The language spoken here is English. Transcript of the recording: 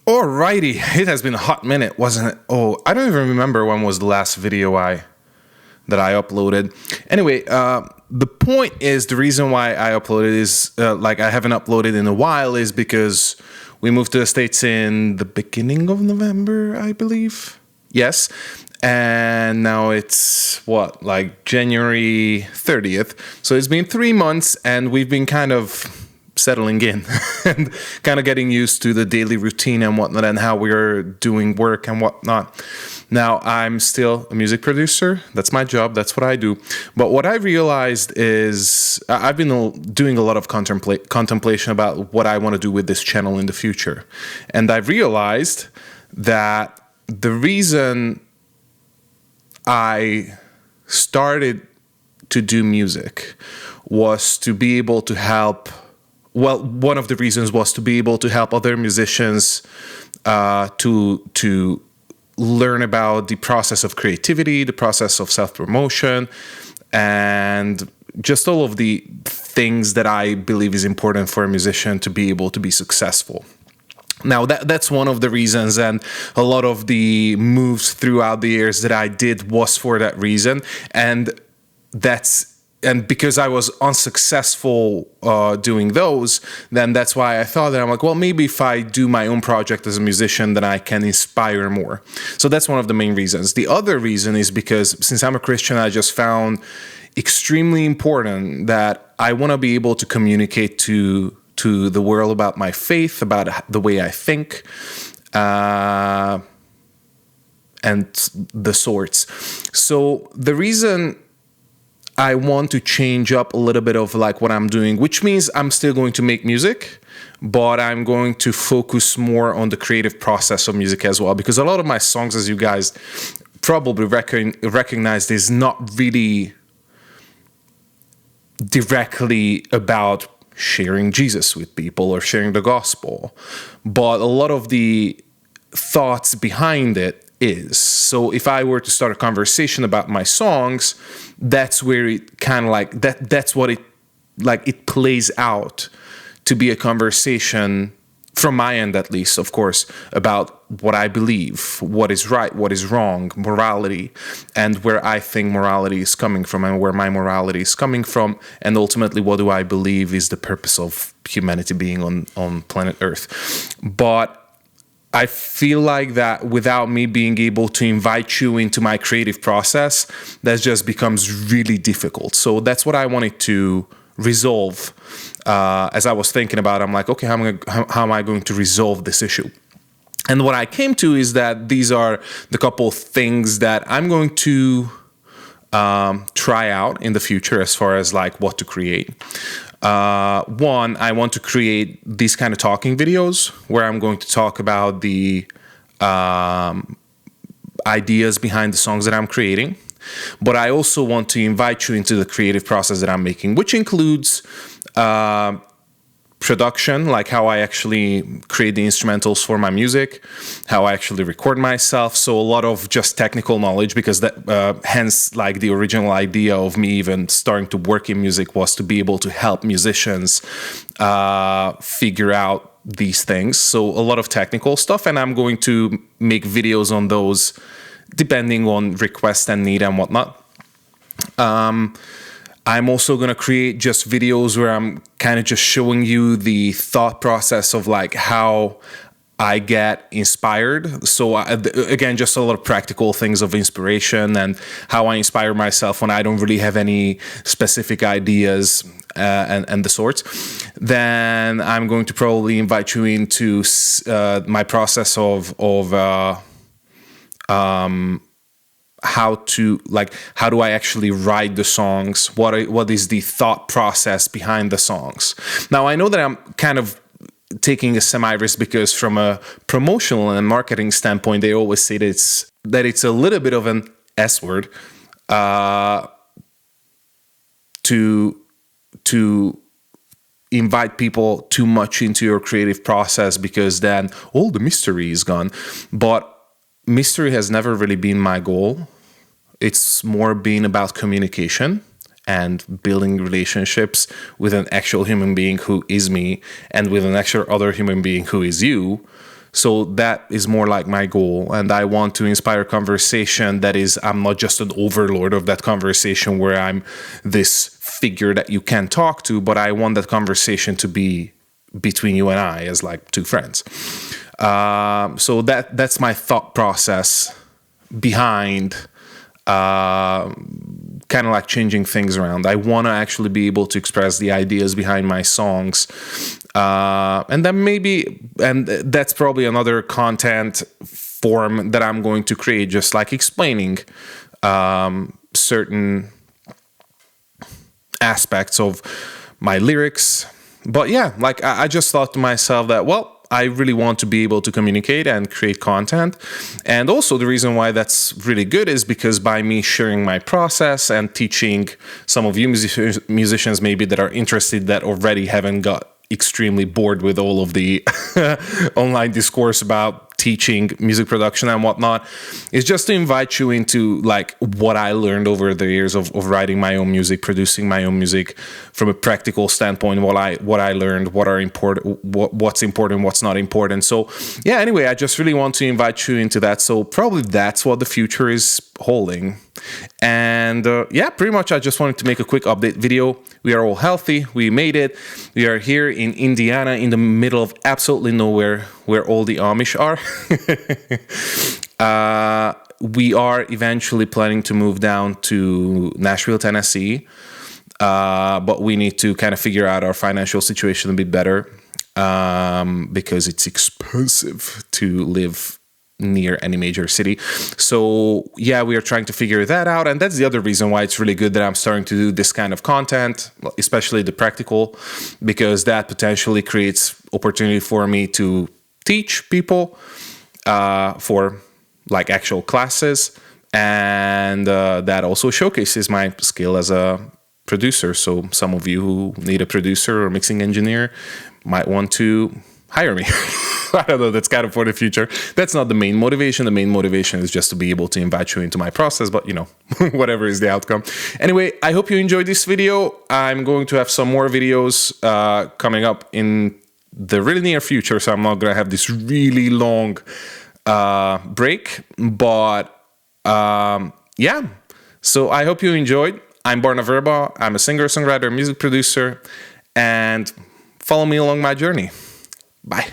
Alrighty, it has been a hot minute, wasn't it? Oh, I don't even remember when was the last video that I uploaded. Anyway, the point is, the reason why I uploaded is, I haven't uploaded in a while is because we moved to the States in the beginning of November, I believe. Yes. And now it's, January 30th. So it's been 3 months and we've been kind of settling in and kind of getting used to the daily routine and whatnot and how we're doing work and whatnot. Now, I'm still a music producer. That's my job. That's what I do. But what I realized is I've been doing a lot of contemplation about what I want to do with this channel in the future. And I've realized that the reason I started to do music was to be able to help. Well, one of the reasons was to be able to help other musicians to learn about the process of creativity, the process of self-promotion, and just all of the things that I believe is important for a musician to be able to be successful. Now, that's one of the reasons, and a lot of the moves throughout the years that I did was for that reason, and because I was unsuccessful doing those, then that's why I thought that I'm like, well, maybe if I do my own project as a musician, then I can inspire more. So that's one of the main reasons. The other reason is because since I'm a Christian, I just found extremely important that I want to be able to communicate to the world about my faith, about the way I think, and the sorts. So the reason I want to change up a little bit of what I'm doing, which means I'm still going to make music, but I'm going to focus more on the creative process of music as well, because a lot of my songs, as you guys probably recognize, is not really directly about sharing Jesus with people or sharing the gospel, but a lot of the thoughts behind it is. So if I were to start a conversation about my songs, that's where it kind of that's what it plays out to be a conversation from my end, at least, of course, about what I believe, what is right, what is wrong, morality, and where I think morality is coming from and where my morality is coming from, and ultimately what do I believe is the purpose of humanity being on planet Earth. But I feel like that without me being able to invite you into my creative process, that just becomes really difficult. So that's what I wanted to resolve. As I was thinking about it, I'm like, okay, how am I going to resolve this issue? And what I came to is that these are the couple of things that I'm going to try out in the future as far as what to create. One, I want to create these kind of talking videos where I'm going to talk about the ideas behind the songs that I'm creating. But I also want to invite you into the creative process that I'm making, which includes production, like how I actually create the instrumentals for my music, how I actually record myself. So a lot of just technical knowledge, because that hence the original idea of me even starting to work in music was to be able to help musicians figure out these things. So a lot of technical stuff, and I'm going to make videos on those depending on request and need and whatnot. I'm also going to create just videos where I'm kind of just showing you the thought process of how I get inspired. So again, just a lot of practical things of inspiration and how I inspire myself when I don't really have any specific ideas and the sorts. Then I'm going to probably invite you into my process of how do I actually write the songs? What is the thought process behind the songs? Now, I know that I'm kind of taking a semi-risk because from a promotional and marketing standpoint, they always say that it's a little bit of an S word to invite people too much into your creative process, because then all the mystery is gone. But mystery has never really been my goal. It's more been about communication and building relationships with an actual human being who is me and with an actual other human being who is you, So that is more like my goal. And I want to inspire conversation that is, I'm not just an overlord of that conversation where I'm this figure that you can talk to, but I want that conversation to be between you and I as like two friends. So that's my thought process behind kind of like changing things around. I want to actually be able to express the ideas behind my songs. And then and that's probably another content form that I'm going to create, just like explaining certain aspects of my lyrics. But yeah, like I just thought to myself that, well, I really want to be able to communicate and create content. And also the reason why that's really good is because by me sharing my process and teaching some of you musicians maybe that are interested, that already haven't got extremely bored with all of the online discourse about teaching music production and whatnot, is just to invite you into like what I learned over the years of writing my own music, producing my own music from a practical standpoint, what I learned, what's important, what's not important. So yeah, anyway, I just really want to invite you into that. So probably that's what the future is holding. And yeah, pretty much I just wanted to make a quick update video. We are all healthy. We made it. We are here in Indiana in the middle of absolutely nowhere where all the Amish are. We are eventually planning to move down to Nashville, Tennessee. But we need to kind of figure out our financial situation a bit better because it's expensive to live near any major city. So yeah, we are trying to figure that out. And that's the other reason why it's really good that I'm starting to do this kind of content, especially the practical, because that potentially creates opportunity for me to teach people for like actual classes. And that also showcases my skill as a producer. So some of you who need a producer or mixing engineer might want to hire me. I don't know, that's kind of for the future. That's not the main motivation. The main motivation is just to be able to invite you into my process, but you know, whatever is the outcome. Anyway, I hope you enjoyed this video. I'm going to have some more videos coming up in the really near future, so I'm not going to have this really long break, but yeah. So I hope you enjoyed. I'm Barna Verba. I'm a singer-songwriter, music producer, and follow me along my journey. Bye.